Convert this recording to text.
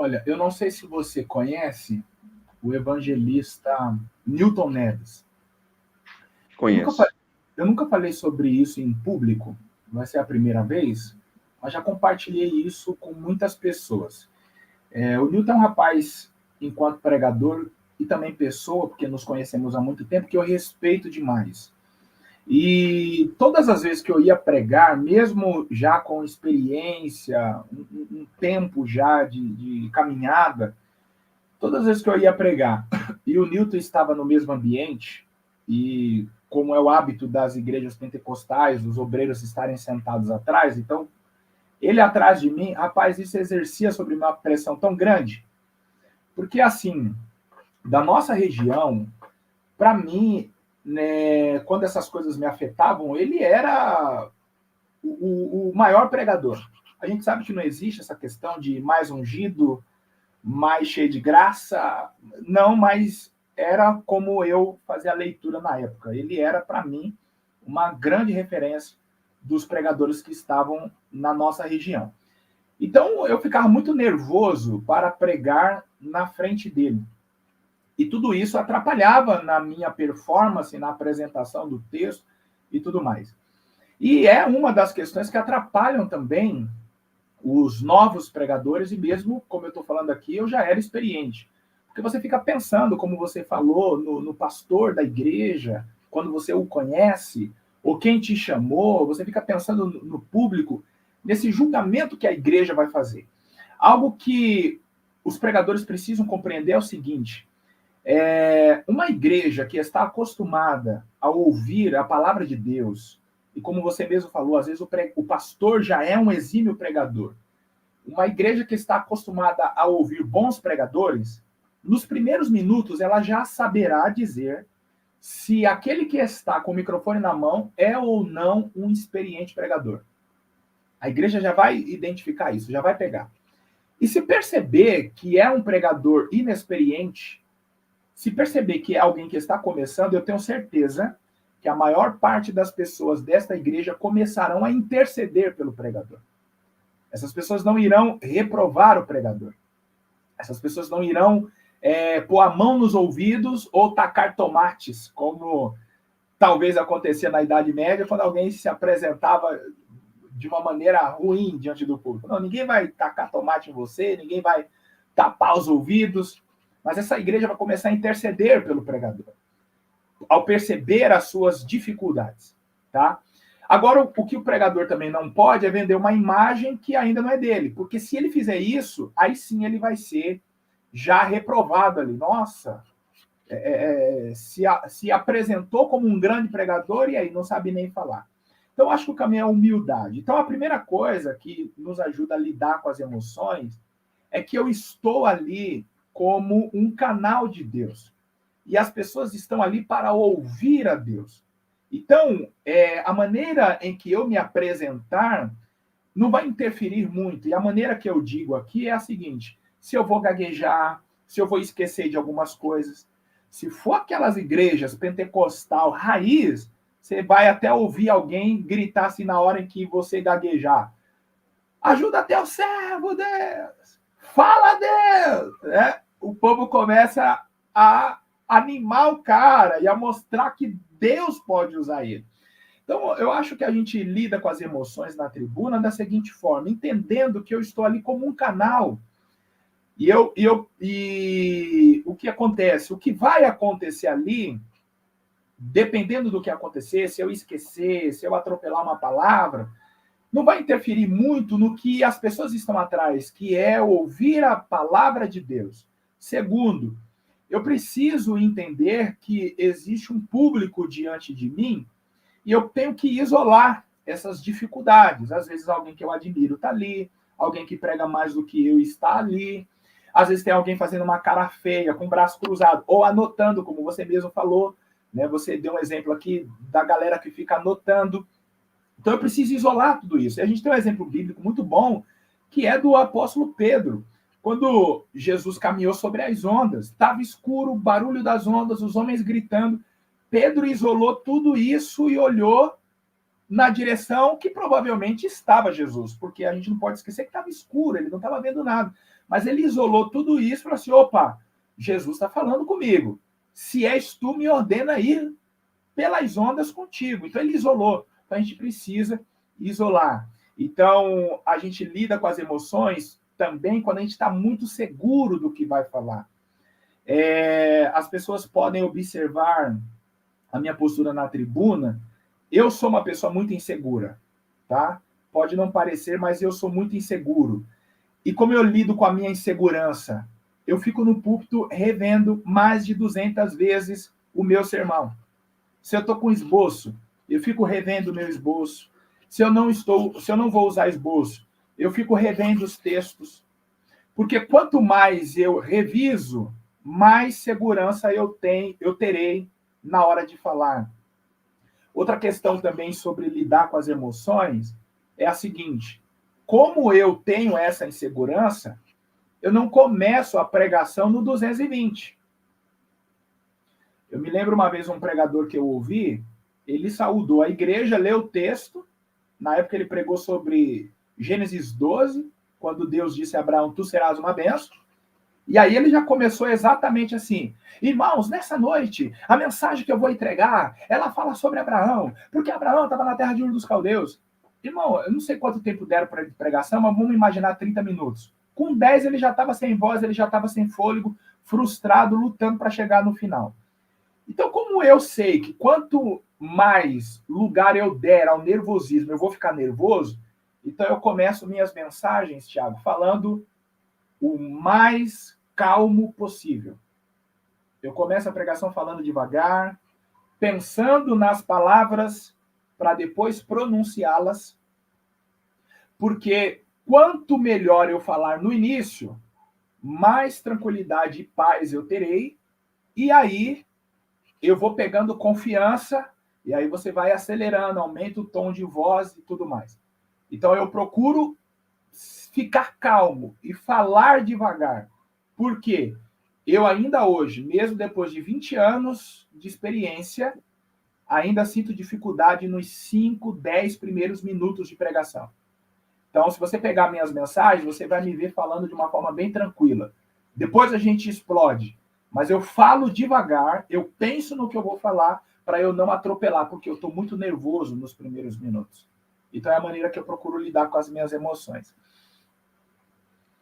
Olha, eu não sei se você conhece o evangelista Newton Neves. Eu nunca, fa- Conheço. eu nunca falei sobre isso em público, vai ser a primeira vez, mas já compartilhei isso com muitas pessoas. O Newton é um rapaz, enquanto pregador e também pessoa, porque nos conhecemos há muito tempo, que eu respeito demais. E todas as vezes que eu ia pregar, mesmo já com experiência, um tempo já de caminhada, todas as vezes que eu ia pregar e o Newton estava no mesmo ambiente, e como é o hábito das igrejas pentecostais, os obreiros estarem sentados atrás, então ele atrás de mim, rapaz, isso exercia sobre mim uma pressão tão grande, porque assim, da nossa região, para mim, né, quando essas coisas me afetavam, ele era o maior pregador. A gente sabe que não existe essa questão de mais ungido, mais cheio de graça, não, mas era como eu fazia a leitura na época. Ele era, para mim, uma grande referência dos pregadores que estavam na nossa região. Então, eu ficava muito nervoso para pregar na frente dele. E tudo isso atrapalhava na minha performance, na apresentação do texto e tudo mais. E é uma das questões que atrapalham também os novos pregadores, e mesmo, como eu estou falando aqui, eu já era experiente. Porque você fica pensando, como você falou, no pastor da igreja, quando você o conhece, ou quem te chamou, você fica pensando no público, nesse julgamento que a igreja vai fazer. Algo que os pregadores precisam compreender é o seguinte: uma igreja que está acostumada a ouvir a palavra de Deus, e como você mesmo falou, às vezes o pastor já é um exímio pregador, uma igreja que está acostumada a ouvir bons pregadores, nos primeiros minutos ela já saberá dizer se aquele que está com o microfone na mão é ou não um experiente pregador. A igreja já vai identificar isso, já vai pegar. E se perceber que é um pregador inexperiente, se perceber que é alguém que está começando, eu tenho certeza que a maior parte das pessoas desta igreja começarão a interceder pelo pregador. Essas pessoas não irão reprovar o pregador. Essas pessoas não irão pôr a mão nos ouvidos ou tacar tomates, como talvez acontecia na Idade Média, quando alguém se apresentava de uma maneira ruim diante do público. Não, ninguém vai tacar tomate em você, ninguém vai tapar os ouvidos, mas essa igreja vai começar a interceder pelo pregador, ao perceber as suas dificuldades, tá? Agora, o que o pregador também não pode é vender uma imagem que ainda não é dele, porque se ele fizer isso, aí sim ele vai ser já reprovado ali. Nossa, se apresentou como um grande pregador e aí não sabe nem falar. Então, acho que o caminho é a humildade. Então, a primeira coisa que nos ajuda a lidar com as emoções é que eu estou ali como um canal de Deus. E as pessoas estão ali para ouvir a Deus. Então, a maneira em que eu me apresentar não vai interferir muito. E a maneira que eu digo aqui é a seguinte: se eu vou gaguejar, se eu vou esquecer de algumas coisas, se for aquelas igrejas pentecostal raiz, você vai até ouvir alguém gritar assim na hora em que você gaguejar: ajuda até o servo, Deus! Fala, Deus! O povo começa a animar o cara e a mostrar que Deus pode usar ele. Então, eu acho que a gente lida com as emoções na tribuna da seguinte forma, entendendo que eu estou ali como um canal. E o que acontece? O que vai acontecer ali, dependendo do que acontecer, se eu esquecer, se eu atropelar uma palavra, não vai interferir muito no que as pessoas estão atrás, que é ouvir a palavra de Deus. Segundo, eu preciso entender que existe um público diante de mim e eu tenho que isolar essas dificuldades. Às vezes alguém que eu admiro está ali, alguém que prega mais do que eu está ali. Às vezes tem alguém fazendo uma cara feia, com o braço cruzado, ou anotando, como você mesmo falou, né? Você deu um exemplo aqui da galera que fica anotando. Então eu preciso isolar tudo isso. E a gente tem um exemplo bíblico muito bom, que é do apóstolo Pedro. Quando Jesus caminhou sobre as ondas, estava escuro, o barulho das ondas, os homens gritando. Pedro isolou tudo isso e olhou na direção que provavelmente estava Jesus, porque a gente não pode esquecer que estava escuro, ele não estava vendo nada. Mas ele isolou tudo isso e falou assim, opa, Jesus está falando comigo. Se és tu, me ordena ir pelas ondas contigo. Então ele isolou. Então a gente precisa isolar. Então a gente lida com as emoções também quando a gente está muito seguro do que vai falar. As pessoas podem observar a minha postura na tribuna. Eu sou uma pessoa muito insegura, tá? Pode não parecer, mas eu sou muito inseguro. E como eu lido com a minha insegurança? Eu fico no púlpito revendo mais de 200 vezes o meu sermão. Se eu estou com esboço, eu fico revendo o meu esboço. Se eu não vou usar esboço, eu fico revendo os textos. Porque quanto mais eu reviso, mais segurança eu terei na hora de falar. Outra questão também sobre lidar com as emoções é a seguinte: como eu tenho essa insegurança, eu não começo a pregação no 220. Eu me lembro uma vez um pregador que eu ouvi, ele saudou a igreja, leu o texto, na época ele pregou sobre Gênesis 12, quando Deus disse a Abraão, tu serás uma bênção, e aí ele já começou exatamente assim, irmãos, nessa noite, a mensagem que eu vou entregar, ela fala sobre Abraão, porque Abraão estava na terra de Ur dos Caldeus. Irmão, eu não sei quanto tempo deram para pregação, mas vamos imaginar 30 minutos. Com 10 ele já estava sem voz, ele já estava sem fôlego, frustrado, lutando para chegar no final. Então, como eu sei que quanto mais lugar eu der ao nervosismo, eu vou ficar nervoso, então eu começo minhas mensagens, Thiago, falando o mais calmo possível. Eu começo a pregação falando devagar, pensando nas palavras para depois pronunciá-las, porque quanto melhor eu falar no início, mais tranquilidade e paz eu terei, e aí eu vou pegando confiança, e aí você vai acelerando, aumenta o tom de voz e tudo mais. Então eu procuro ficar calmo e falar devagar. Por quê? Eu ainda hoje, mesmo depois de 20 anos de experiência, ainda sinto dificuldade nos 5, 10 primeiros minutos de pregação. Então, se você pegar minhas mensagens, você vai me ver falando de uma forma bem tranquila. Depois a gente explode. Mas eu falo devagar, eu penso no que eu vou falar para eu não atropelar, porque eu estou muito nervoso nos primeiros minutos. Então é a maneira que eu procuro lidar com as minhas emoções.